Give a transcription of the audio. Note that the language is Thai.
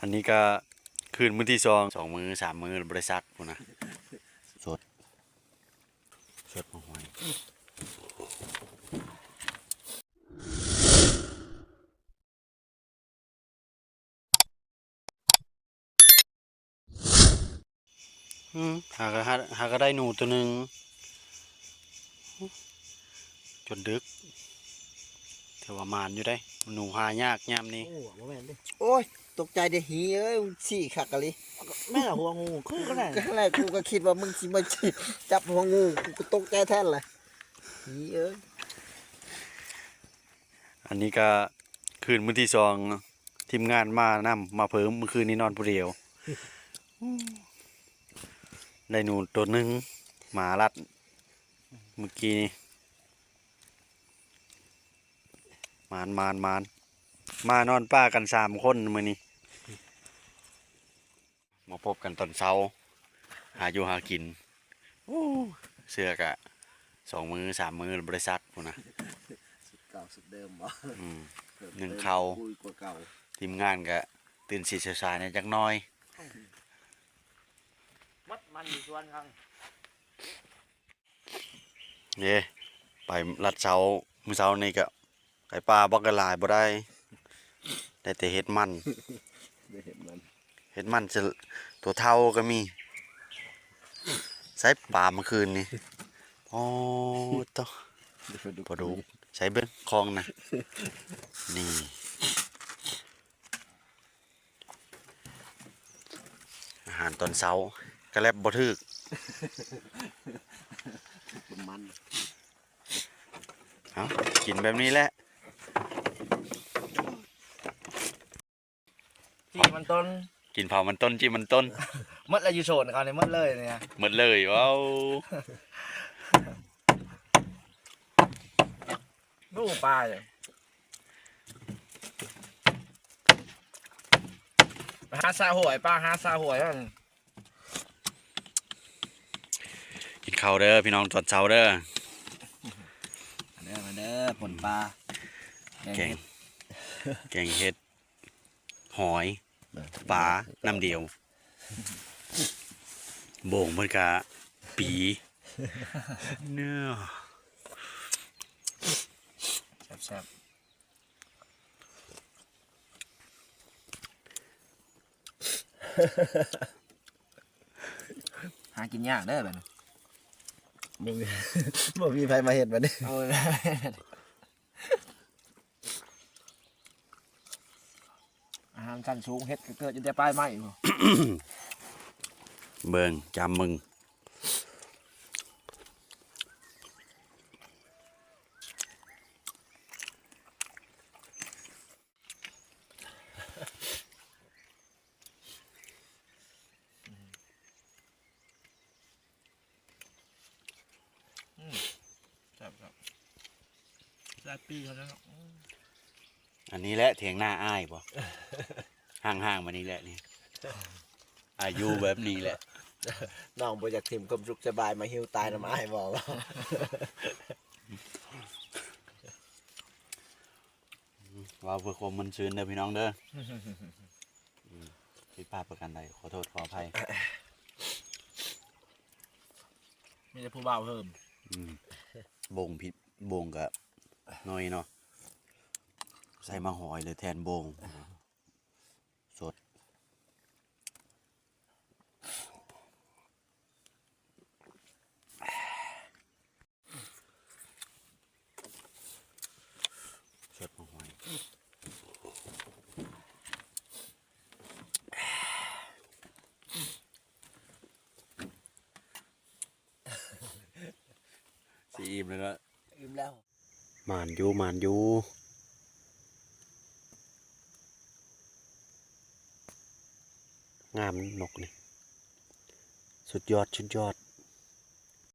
อันนี้ก็คืนมื้อที่สองมื้อสามมื้อบริษัทพูนะสดมาหอยหาก็ได้หนูตัวหนึ่งจนดึกเทว่ามานอยู่ได้หนูหายากยามนี้ โอ้บ่แม่นเด้โอ้ยตกใจเด้หีเอ้ยสี่ขักกะลิแม่หัวงูคือก็ได้ก็แรกกูก็คิดว่ามึงสิมาจับหัวงูกูก็ตกใจแท้เลยหีเอ้ย อันนี้ก็คืนมื้อที่สองทีมงานมาเพิ่มเมื่อคืนนี้นอนผู้เดียวได้หนูตัวหนึ่งหมาลัดเมื่อกี้นี้มานอนป้ากัน3 คนมื้อนี้มาพบกันตอนเช้าหาอยู่หากินเสือกะ2 มื้อ3 มื้อบริษัทพูนะ สุดเก่าสุดเดิมบ่ หนึ่งเขา คุยกว่าเก่า ทีมงานก็ตื่นสีสายๆเนี่ยจักหน้อย มัดมันอยู่ส่วนข้าง เย่ไปลัดเสามื้อเช้านี่ก็ไก่ปลาบักกะลายบ่ได้แต่เฮ็ดมัน ได้เห็นมัน เฮ็ดมันจะตัวเท่าก็มีใส่ปลาเมื่อคืนนี่โอ้ตปลาดุกใช้เบิ่งคลองนะนี่อาหารตอนเช้ากระแลบบ่ถึก มัน เอากินแบบนี้แหละ ที่มันต้น กินเผามันต้นจิ้มมันต้น มัดแล้วอยู่โซนเขาเนี่ยมัดเลยเนี่ย หมดเลยว้าว ดูปลาเลยไปหาซาหวยปลาหาซาหวยนั่น กินข้าวเด้อพี่น้องตอนเช้าเด้อ มาเด้อผลปลา แกงเห็ดหอยปลาน้ำเดียวโบ่งมันกะปีเนื้อ แซ่บหากินยากเด้อแบบนี้บ่มีใครมาเห็นมันนี่อาหารกันสูงเฮ็ดก็เกิดอยู่แต่ปลายไม้บ่ เบิ่งจำมึงแซ่บปีเขาแล้ว อันนี้แหละเถียงหน้าอ้ายบ่ ห่างๆมานี่แหละนี่อายุแบบนี้แหละ น้องบ่อยากถิ่มความสุขสบายมาหิวตายน้ำอ้ายบ่ว่า ว่าเพื่อความมันชื้นเด้อพี่น้องเด้อผิดพลาดประการใดขอโทษขออภัย มีแต่ผู้บ่าวเพิ่ม บ่งผิดบ่งกับน้อยเนาะใส่มาหอยเลยแทนบ่งสดสดมาหอยสีอิ่มเลยก็ อิ่มแล้ว มานอยู่งามนกนี่สุดยอด